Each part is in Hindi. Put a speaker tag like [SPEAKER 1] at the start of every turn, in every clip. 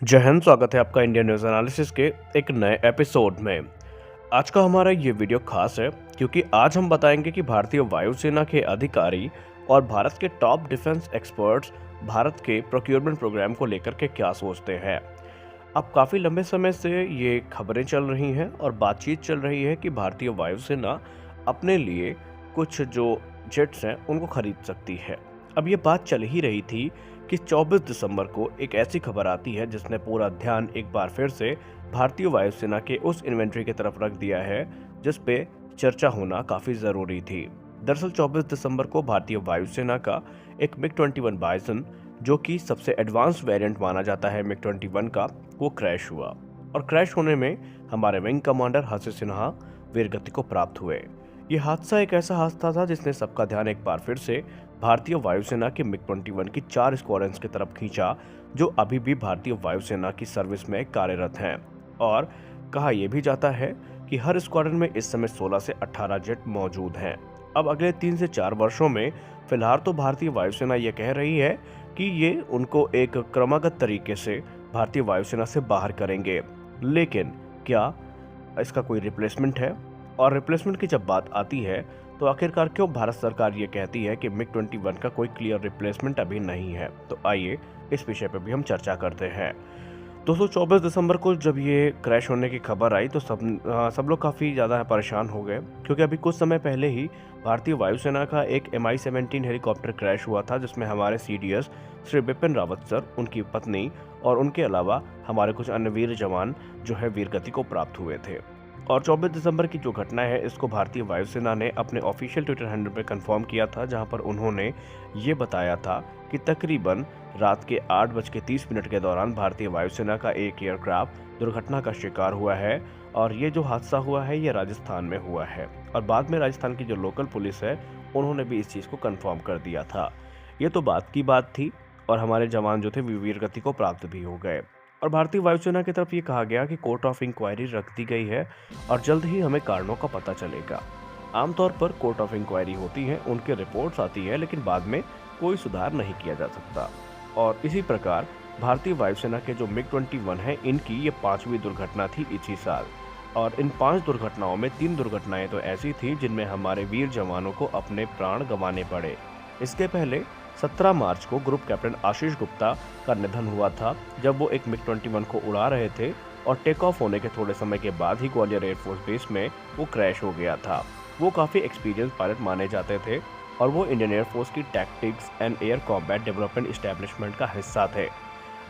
[SPEAKER 1] जय हिंद। स्वागत है आपका इंडियन न्यूज़ एनालिसिस के एक नए एपिसोड में। आज का हमारा ये वीडियो खास है क्योंकि आज हम बताएंगे कि भारतीय वायुसेना के अधिकारी और भारत के टॉप डिफेंस एक्सपर्ट्स भारत के प्रोक्योरमेंट प्रोग्राम को लेकर के क्या सोचते हैं। अब काफ़ी लंबे समय से ये खबरें चल रही हैं और बातचीत चल रही है कि भारतीय वायुसेना अपने लिए कुछ जो जेट्स हैं उनको खरीद सकती है। अब ये बात चल ही रही थी कि 24 दिसंबर को एक ऐसी खबर आती है जिसने पूरा ध्यान एक बार फिर से भारतीय वायुसेना के उस इन्वेंट्री की तरफ रख दिया है जिस पे चर्चा होना काफ़ी ज़रूरी थी। दरअसल 24 दिसंबर को भारतीय वायुसेना का एक मिग-21 बाइसन, जो कि सबसे एडवांस वेरिएंट माना जाता है मिग-21 का, वो क्रैश हुआ। और क्रैश होने में हमारे विंग कमांडर हसी सिन्हा वीरगति को प्राप्त हुए। ये हादसा एक ऐसा हादसा था जिसने सबका ध्यान एक बार फिर से भारतीय वायुसेना के मिग-21 की 4 स्क्वाड्रन्स की तरफ खींचा, जो अभी भी भारतीय वायुसेना की सर्विस में कार्यरत हैं। और कहा यह भी जाता है कि हर स्क्वाड्रन में इस समय 16 से 18 जेट मौजूद हैं। अब अगले 3 से 4 वर्षों में फिलहाल तो भारतीय वायुसेना ये कह रही है कि ये उनको एक क्रमागत तरीके से भारतीय वायुसेना से बाहर करेंगे, लेकिन क्या इसका कोई रिप्लेसमेंट है? और रिप्लेसमेंट की जब बात आती है तो आखिरकार क्यों भारत सरकार ये कहती है कि मिग-21 का कोई क्लियर रिप्लेसमेंट अभी नहीं है? तो आइए इस विषय पर भी हम चर्चा करते हैं। दोस्तों, 24 दिसंबर को जब ये क्रैश होने की खबर आई तो सब लोग काफ़ी ज़्यादा परेशान हो गए, क्योंकि अभी कुछ समय पहले ही भारतीय वायुसेना का एक Mi-17 हेलीकॉप्टर क्रैश हुआ था जिसमें हमारे CDS श्री बिपिन रावत सर, उनकी पत्नी और उनके अलावा हमारे कुछ अन्य वीर जवान जो है वीरगति को प्राप्त हुए थे। और 24 दिसंबर की जो घटना है इसको भारतीय वायुसेना ने अपने ऑफिशियल ट्विटर हैंडल पर कंफर्म किया था, जहां पर उन्होंने ये बताया था कि तकरीबन रात के 8:30 के दौरान भारतीय वायुसेना का एक एयरक्राफ्ट दुर्घटना का शिकार हुआ है। और ये जो हादसा हुआ है ये राजस्थान में हुआ है। और बाद में राजस्थान की जो लोकल पुलिस है उन्होंने भी इस चीज़ को कंफर्म कर दिया था। ये तो बात की बात थी और हमारे जवान जो थे वीरगति को प्राप्त भी हो गए। और भारतीय वायुसेना की तरफ ये कहा गया कि कोर्ट ऑफ इंक्वायरी रख दी गई है और जल्द ही हमें कारणों का पता चलेगा। आमतौर पर कोर्ट ऑफ इंक्वायरी होती है, उनके रिपोर्ट्स आती है, लेकिन बाद में कोई सुधार नहीं किया जा सकता। और इसी प्रकार भारतीय वायुसेना के जो मिग-21 है इनकी ये 5वीं दुर्घटना थी इसी साल। और इन 5 दुर्घटनाओं में 3 दुर्घटनाएं तो ऐसी थी जिनमें हमारे वीर जवानों को अपने प्राण गंवाने पड़े। इसके पहले 17 मार्च को ग्रुप कैप्टन आशीष गुप्ता का निधन हुआ था जब वो एक मिग-21 को उड़ा रहे थे और टेक ऑफ होने के थोड़े समय के बाद ही ग्वालियर एयरफोर्स बेस में वो क्रैश हो गया था। वो काफ़ी एक्सपीरियंस पायलट माने जाते थे और वो इंडियन एयरफोर्स की tactics and air combat development establishment का हिस्सा थे।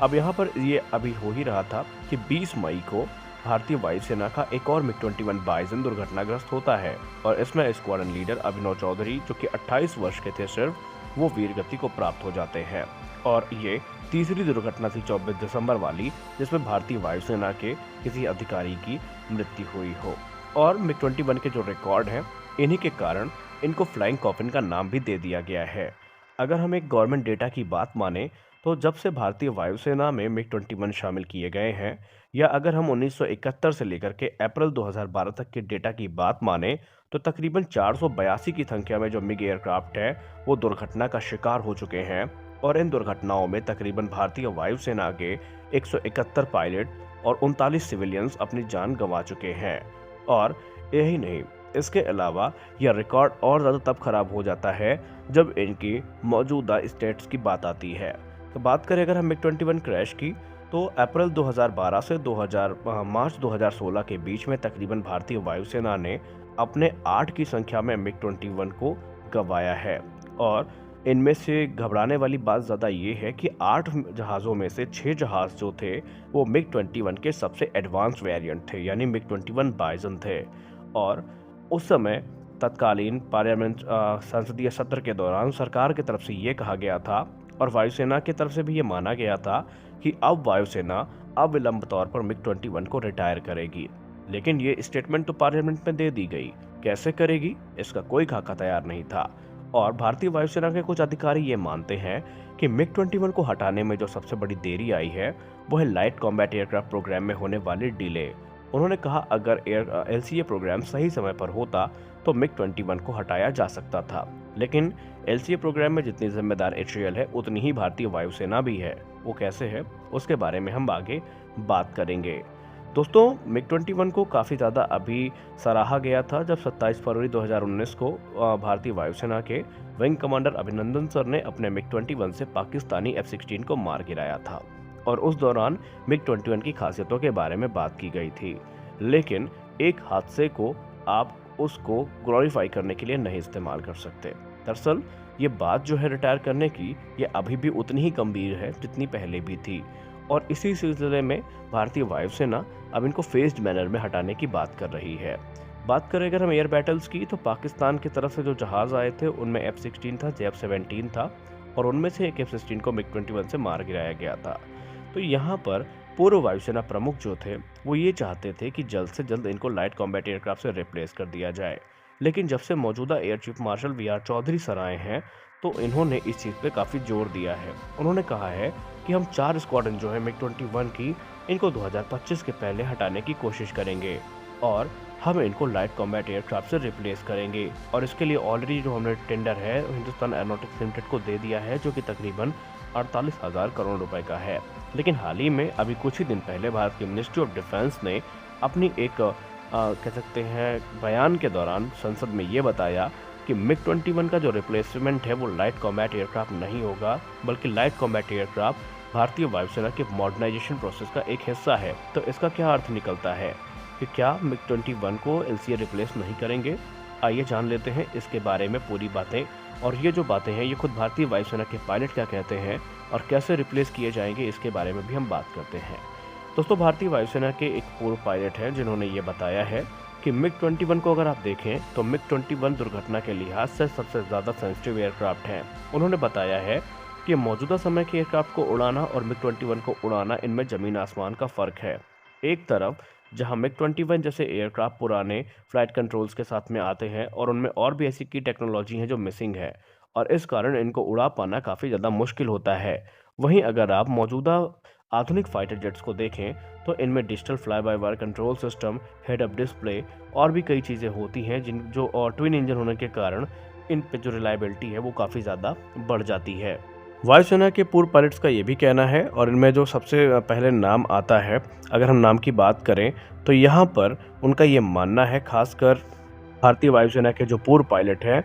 [SPEAKER 1] अब यहाँ पर ये अभी हो ही रहा था कि 20 मई को भारतीय वायुसेना का एक और मिग-21 बाइसन दुर्घटनाग्रस्त होता है और इसमें स्क्वाड्रन लीडर अभिनव चौधरी, जो कि 28 वर्ष के थे सिर्फ, वो वीरगति को प्राप्त हो जाते हैं। और ये तीसरी दुर्घटना थी 24 दिसंबर वाली जिसमें भारतीय वायुसेना के किसी अधिकारी की मृत्यु हुई हो। और मिग-21 के जो रिकॉर्ड हैं इन्हीं के कारण इनको फ्लाइंग कॉफिन का नाम भी दे दिया गया है। अगर हम एक गवर्नमेंट डेटा की बात माने तो जब से भारतीय वायुसेना में मिग-21 शामिल किए गए हैं, या अगर हम 1971 से लेकर के अप्रैल 2012 तक के डेटा की बात माने तो तकरीबन 482 की संख्या में जो मिग एयरक्राफ्ट है वो दुर्घटना का शिकार हो चुके हैं। और इन दुर्घटनाओं में तकरीबन भारतीय वायुसेना के 171 पायलट और 39 सिविलियंस अपनी जान गंवा चुके हैं। और यही नहीं, इसके अलावा यह रिकॉर्ड और ज़्यादा तब खराब हो जाता है जब इनकी मौजूदा स्टेट्स की बात आती है। तो बात करें अगर हम मिग-21 क्रैश की तो अप्रैल 2012 से मार्च 2016 के बीच में तकरीबन भारतीय वायुसेना ने अपने 8 की संख्या में मिग-21 को गंवाया है। और इनमें से घबराने वाली बात ज़्यादा ये है कि 8 जहाज़ों में से 6 जहाज़ जो थे वो मिग-21 के सबसे एडवांस वेरिएंट थे, यानी मिग-21 बाइसन थे। और उस समय तत्कालीन पार्लियामेंट संसदीय सत्र के दौरान सरकार की तरफ से ये कहा गया था और वायुसेना की तरफ से भी ये माना गया था कि अब वायुसेना अविलंब तौर पर मिग-21 को रिटायर करेगी। लेकिन ये स्टेटमेंट तो पार्लियामेंट में दे दी गई, कैसे करेगी इसका कोई खाका तैयार नहीं था। और भारतीय वायुसेना के कुछ अधिकारी ये मानते हैं कि मिग-21 को हटाने में जो सबसे बड़ी देरी आई है वो है लाइट कॉम्बैट एयरक्राफ्ट प्रोग्राम में होने वाली डिले। उन्होंने कहा अगर LCA प्रोग्राम सही समय पर होता तो मिग-21 को हटाया जा सकता था, लेकिन LCA प्रोग्राम में जितनी जिम्मेदार HAL है उतनी ही भारतीय वायुसेना भी है। वो कैसे है उसके बारे में हम आगे बात करेंगे। दोस्तों, मिग-21 को काफ़ी ज़्यादा अभी सराहा गया था जब 27 फरवरी 2019 को भारतीय वायुसेना के विंग कमांडर अभिनंदन सर ने अपने मिग-21 से पाकिस्तानी F-16 को मार गिराया था और उस दौरान मिग-21 की खासियतों के बारे में बात की गई थी। लेकिन एक हादसे को आप उसको ग्लोरीफाई करने के लिए नहीं इस्तेमाल कर सकते। दरअसल ये बात जो है रिटायर करने की, ये अभी भी उतनी ही गंभीर है जितनी पहले भी थी और इसी सिलसिले में भारतीय वायुसेना अब इनको फेज्ड मैनर में हटाने की बात कर रही है। बात करें अगर हम एयर बैटल्स की, तो पाकिस्तान की तरफ से जो जहाज आए थे उनमें F-16 था, J-17 था और उनमें से एक F-16 को मिग-21 से मार गिराया गया था। तो यहाँ पर पूर्व वायुसेना प्रमुख जो थे वो ये चाहते थे कि जल्द से जल्द इनको लाइट कॉम्बैट एयरक्राफ्ट से रिप्लेस कर दिया जाए। लेकिन जब से मौजूदा air chief marshal V R. Chaudhari sir आए हैं तो इन्होंने इस चीज़ पे काफ़ी जोर दिया है। उन्होंने कहा है कि हम 4 स्क्वाड्रन जो है मिग-21 की, इनको 2025 के पहले हटाने की कोशिश करेंगे और हम इनको लाइट कॉम्बैट एयरक्राफ्ट से रिप्लेस करेंगे और इसके लिए ऑलरेडी जो हमने टेंडर है हिंदुस्तान एरोनॉटिक्स लिमिटेड को दे दिया है, जो कि तकरीबन 48,000 करोड़ रुपए का है। लेकिन हाल ही में अभी कुछ ही दिन पहले भारत की मिनिस्ट्री ऑफ डिफेंस ने अपनी एक कह सकते हैं बयान के दौरान संसद में ये बताया कि मिग-21 का जो रिप्लेसमेंट है वो लाइट कॉम्बैट एयरक्राफ्ट नहीं होगा, बल्कि लाइट कॉम्बैट एयरक्राफ्ट भारतीय वायुसेना के मॉडर्नाइजेशन प्रोसेस का एक हिस्सा है। तो इसका क्या अर्थ निकलता है कि क्या मिग-21 को LCA रिप्लेस नहीं करेंगे? आइए जान लेते हैं इसके बारे में पूरी बातें, और ये जो बातें हैं ये खुद भारतीय वायुसेना के पायलट क्या कहते हैं और कैसे रिप्लेस किए जाएंगे इसके बारे में भी हम बात करते हैं। दोस्तों, भारतीय वायुसेना के एक पूर्व पायलट हैं जिन्होंने ये बताया है कि मिग-21 को अगर आप देखें तो मिग-21 दुर्घटना के लिहाज से सबसे ज़्यादा सेंसिटिव एयरक्राफ्ट हैं। उन्होंने बताया है कि मौजूदा समय के एयरक्राफ्ट को उड़ाना और मिग-21 को उड़ाना, इनमें ज़मीन आसमान का फ़र्क है। एक तरफ जहां मिग-21 जैसे एयरक्राफ्ट पुराने फ्लाइट कंट्रोल्स के साथ में आते हैं और उनमें और भी ऐसी की टेक्नोलॉजी है जो मिसिंग है और इस कारण इनको उड़ा पाना काफ़ी ज़्यादा मुश्किल होता है। वहीं अगर आप मौजूदा आधुनिक फाइटर जेट्स को देखें तो इनमें digital fly by wire control system, head up display और भी कई चीज़ें होती हैं जो और ट्विन इंजन होने के कारण इन पे जो रिलायबिलिटी है वो काफ़ी ज़्यादा बढ़ जाती है। वायुसेना के पूर्व पायलट्स का ये भी कहना है, और इनमें जो सबसे पहले नाम आता है, अगर हम नाम की बात करें तो यहाँ पर उनका ये मानना है, खासकर भारतीय वायुसेना के जो पूर्व पायलट हैं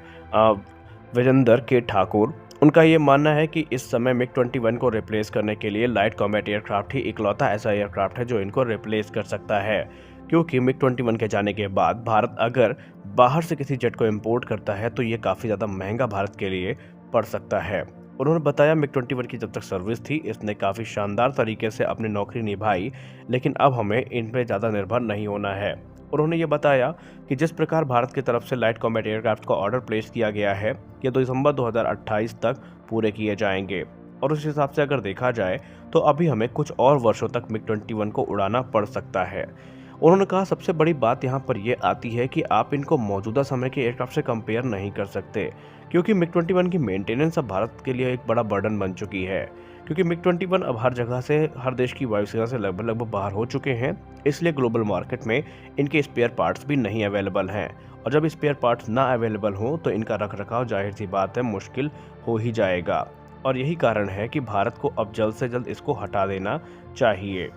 [SPEAKER 1] विजेंद्र के ठाकुर, उनका ये मानना है कि इस समय मिग-21 को रिप्लेस करने के लिए लाइट कॉम्बैट एयरक्राफ्ट ही इकलौता ऐसा एयरक्राफ्ट है जो इनको रिप्लेस कर सकता है, क्योंकि मिग-21 के जाने के बाद भारत अगर बाहर से किसी जेट को इंपोर्ट करता है तो ये काफ़ी ज़्यादा महंगा भारत के लिए पड़ सकता है। उन्होंने बताया मिग-21 की जब तक सर्विस थी इसने काफ़ी शानदार तरीके से अपनी नौकरी निभाई, लेकिन अब हमें इन पर ज़्यादा निर्भर नहीं होना है। उन्होंने ये बताया कि जिस प्रकार भारत की तरफ से लाइट कॉम्बैट एयरक्राफ्ट का ऑर्डर प्लेस किया गया है ये दिसंबर 2028 तक पूरे किए जाएंगे, और उस हिसाब से अगर देखा जाए तो अभी हमें कुछ और वर्षों तक मिग-21 को उड़ाना पड़ सकता है। उन्होंने कहा सबसे बड़ी बात यहाँ पर यह आती है कि आप इनको मौजूदा समय के एयरक्राफ्ट से कंपेयर नहीं कर सकते, क्योंकि मिग-21 की मेंटेनेंस अब भारत के लिए एक बड़ा बर्डन बन चुकी है, क्योंकि मिग-21 अब हर जगह से, हर देश की वायुसेना से लगभग बाहर हो चुके हैं। इसलिए ग्लोबल मार्केट में इनके स्पेयर पार्ट्स भी नहीं अवेलेबल हैं, और जब स्पेयर पार्ट्स ना अवेलेबल हों तो इनका रखरखाव जाहिर सी बात है मुश्किल हो ही जाएगा, और यही कारण है कि भारत को अब जल्द से जल्द इसको हटा देना चाहिए।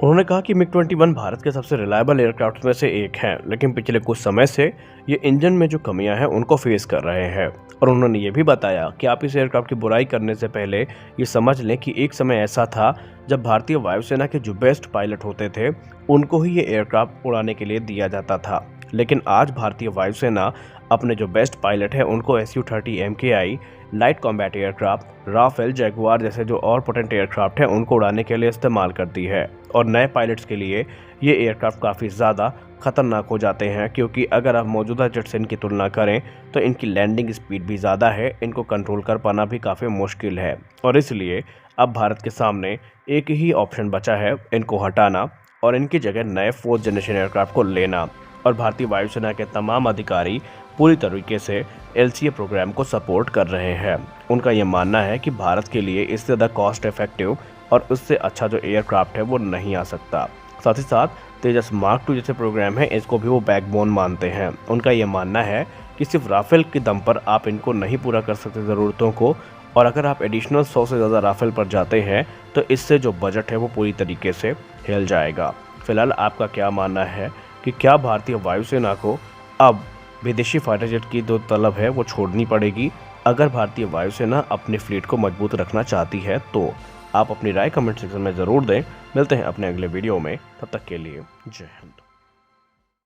[SPEAKER 1] उन्होंने कहा कि मिग-21 भारत के सबसे रिलायबल एयरक्राफ्ट में से एक है, लेकिन पिछले कुछ समय से ये इंजन में जो कमियां हैं उनको फेस कर रहे हैं, और उन्होंने ये भी बताया कि आप इस एयरक्राफ्ट की बुराई करने से पहले ये समझ लें कि एक समय ऐसा था जब भारतीय वायुसेना के जो बेस्ट पायलट होते थे उनको ही ये एयरक्राफ्ट उड़ाने के लिए दिया जाता था, लेकिन आज भारतीय वायुसेना अपने जो बेस्ट पायलट है उनको Su-30 MKI light combat aircraft, Rafale, Jaguar जैसे जो और पोटेंट एयरक्राफ्ट हैं उनको उड़ाने के लिए इस्तेमाल करती है, और नए पायलट्स के लिए ये एयरक्राफ्ट काफ़ी ज़्यादा खतरनाक हो जाते हैं, क्योंकि अगर आप मौजूदा जेट से इनकी तुलना करें तो इनकी लैंडिंग स्पीड भी ज़्यादा है, इनको कंट्रोल कर पाना भी काफ़ी मुश्किल है, और इसलिए अब भारत के सामने एक ही ऑप्शन बचा है, इनको हटाना और इनकी जगह नए 4th जनरेशन एयरक्राफ्ट को लेना। और भारतीय वायुसेना के तमाम अधिकारी पूरी तरीके से LCA प्रोग्राम को सपोर्ट कर रहे हैं। उनका ये मानना है कि भारत के लिए इससे ज़्यादा कॉस्ट इफेक्टिव और उससे अच्छा जो एयरक्राफ्ट है वो नहीं आ सकता। साथ ही साथ तेजस मार्क 2 जैसे प्रोग्राम है इसको भी वो बैकबोन मानते हैं। उनका ये मानना है कि सिर्फ राफेल के दम पर आप इनको नहीं पूरा कर सकते ज़रूरतों को, और अगर आप एडिशनल 100 से ज़्यादा राफेल पर जाते हैं तो इससे जो बजट है वो पूरी तरीके से हिल जाएगा। फिलहाल आपका क्या मानना है कि क्या भारतीय वायुसेना को अब विदेशी फाइटर जेट की जो तलब है वो छोड़नी पड़ेगी अगर भारतीय वायुसेना अपने फ्लीट को मजबूत रखना चाहती है? तो आप अपनी राय कमेंट सेक्शन में ज़रूर दें। मिलते हैं अपने अगले वीडियो में, तब तक के लिए जय हिंद।